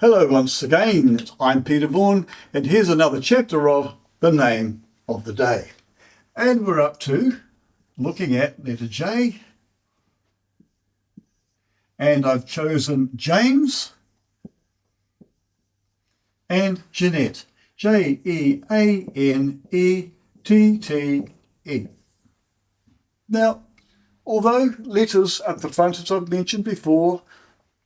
Hello once again, I'm Peter Vaughan, and here's another chapter of The Name of the Day. And we're up to looking at letter J, and I've chosen James and Jeanette. Jeanette. Now, although letters at the front, as I've mentioned before,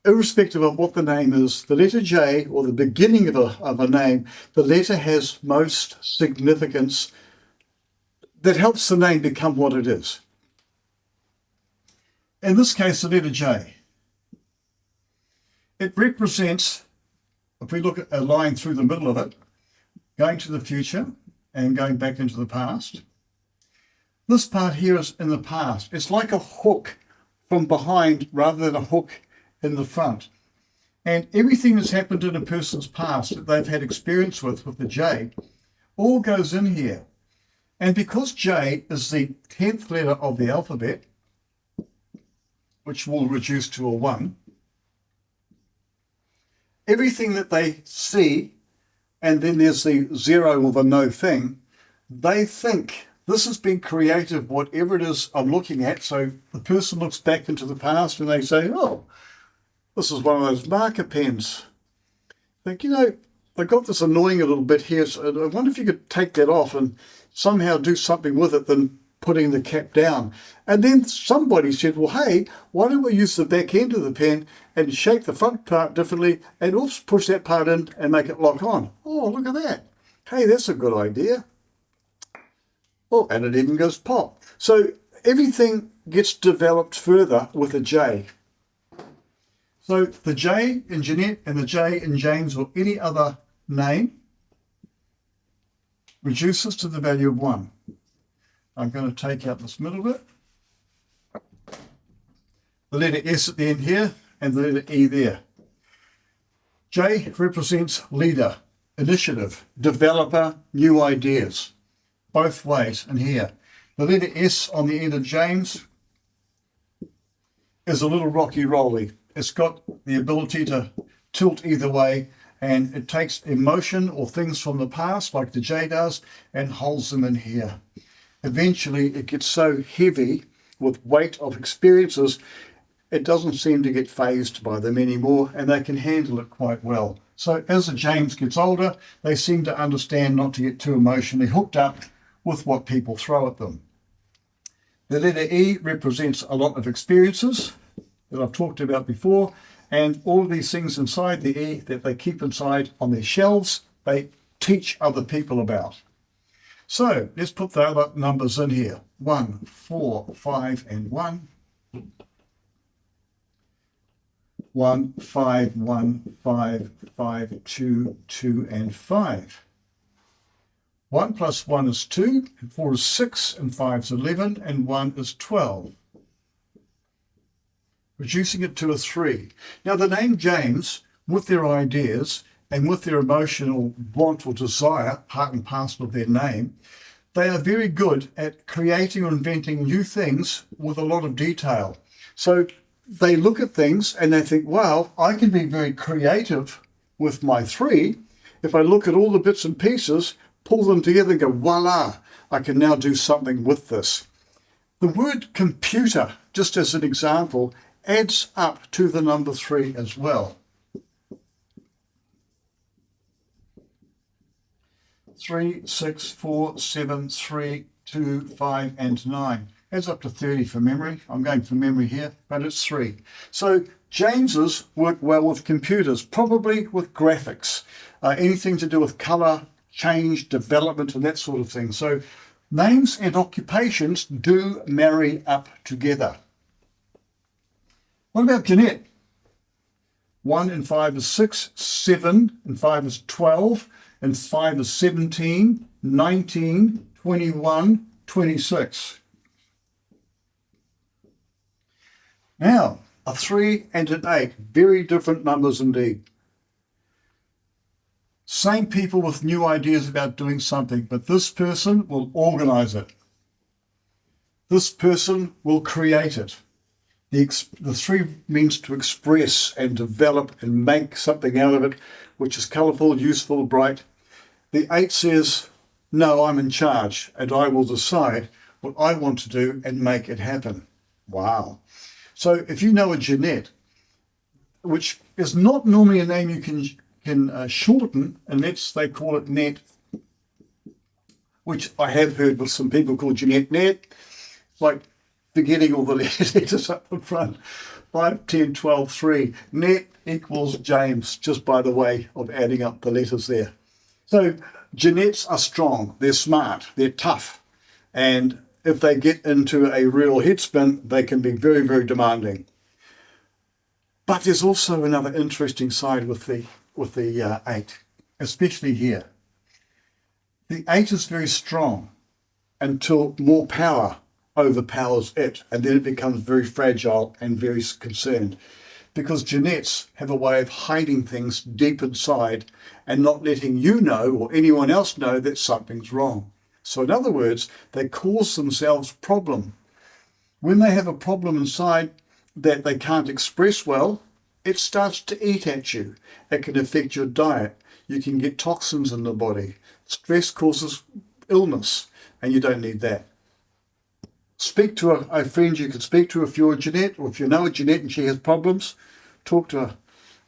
irrespective of what the name is, the letter J, or the beginning of a name, the letter has most significance that helps the name become what it is. In this case, the letter J. It represents, if we look at a line through the middle of it, going to the future and going back into the past. This part here is in the past. It's like a hook from behind rather than a hook in the front. And everything that's happened in a person's past that they've had experience with the J, all goes in here. And because J is the 10th letter of the alphabet, which will reduce to a 1, everything that they see, and then there's the 0 or the no thing, they think this has been creative, whatever it is I'm looking at. So the person looks back into the past and they say, oh, this is one of those marker pens. Think, they got this annoying a little bit here. So I wonder if you could take that off and somehow do something with it than putting the cap down. And then somebody said, well, hey, why don't we use the back end of the pen and shake the front part differently and oops, push that part in and make it lock on. Oh, look at that. Hey, that's a good idea. Oh, and it even goes pop. So everything gets developed further with a J. So the J in Jeanette and the J in James or any other name reduces to the value of 1. I'm going to take out this middle bit. The letter S at the end here and the letter E there. J represents leader, initiative, developer, new ideas. Both ways in here. The letter S on the end of James is a little rocky-rolly. It's got the ability to tilt either way, and it takes emotion or things from the past, like the J does, and holds them in here. Eventually, it gets so heavy with weight of experiences, it doesn't seem to get fazed by them anymore, and they can handle it quite well. So as the James gets older, they seem to understand not to get too emotionally hooked up with what people throw at them. The letter E represents a lot of experiences that I've talked about before, and all of these things inside the E that they keep inside on their shelves, they teach other people about. So let's put the other numbers in here. 1, 4, 5, and 1. 1, 5, 1, 5, 5, 2, 2, and 5. 1 plus 1 is 2, and 4 is 6, and 5 is 11, and 1 is 12. Reducing it to a 3. Now the name James, with their ideas and with their emotional want or desire, part and parcel of their name, they are very good at creating or inventing new things with a lot of detail. So they look at things and they think, wow, I can be very creative with my 3. If I look at all the bits and pieces, pull them together and go, voila, I can now do something with this. The word computer, just as an example, adds up to the number 3 as well. 3, 6, 4, 7, 3, 2, 5, and 9. Adds up to 30 for memory. I'm going from memory here, but it's 3. So Jameses work well with computers, probably with graphics, anything to do with colour, change, development, and that sort of thing. So names and occupations do marry up together. What about Jeanette? 1 and 5 is 6, 7 and 5 is 12, and 5 is 17, 19, 21, 26. Now, a 3 and an 8, very different numbers indeed. Same people with new ideas about doing something, but this person will organize it. This person will create it. The 3 means to express and develop and make something out of it, which is colourful, useful, bright. The 8 says, no, I'm in charge and I will decide what I want to do and make it happen. Wow. So if you know a Jeanette, which is not normally a name you can shorten, unless they call it Net, which I have heard with some people called Jeanette Net. It's like forgetting all the letters up the front. 5, 10, 12, 3. Net equals James, just by the way of adding up the letters there. So Jeanettes are strong, they're smart, they're tough. And if they get into a real headspin, they can be very, very demanding. But there's also another interesting side with the 8, especially here. The 8 is very strong until more power overpowers it, and then it becomes very fragile and very concerned, because Jeanettes have a way of hiding things deep inside and not letting you know or anyone else know that something's wrong. So in other words, they cause themselves problem. When they have a problem inside that they can't express well, it starts to eat at you. It can affect your diet. You can get toxins in the body. Stress causes illness, and you don't need that. Speak to a friend you can speak to if you're a Jeanette, or if you know a Jeanette and she has problems, talk to her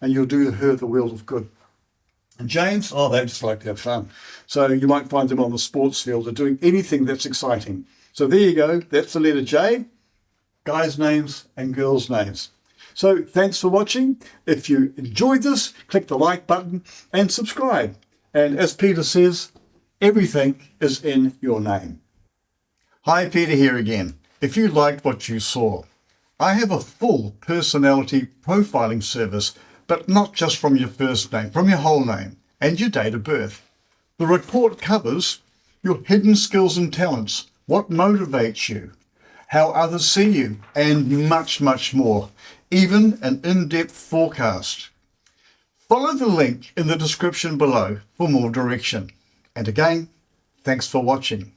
and you'll do her the world of good. And James, they just like to have fun. So you might find them on the sports field or doing anything that's exciting. So there you go. That's the letter J, guys' names and girls' names. So thanks for watching. If you enjoyed this, click the like button and subscribe. And as Peter says, everything is in your name. Hi, Peter here again. If you liked what you saw, I have a full personality profiling service, but not just from your first name, from your whole name and your date of birth. The report covers your hidden skills and talents, what motivates you, how others see you, and much, much more, even an in-depth forecast. Follow the link in the description below for more direction. And again, thanks for watching.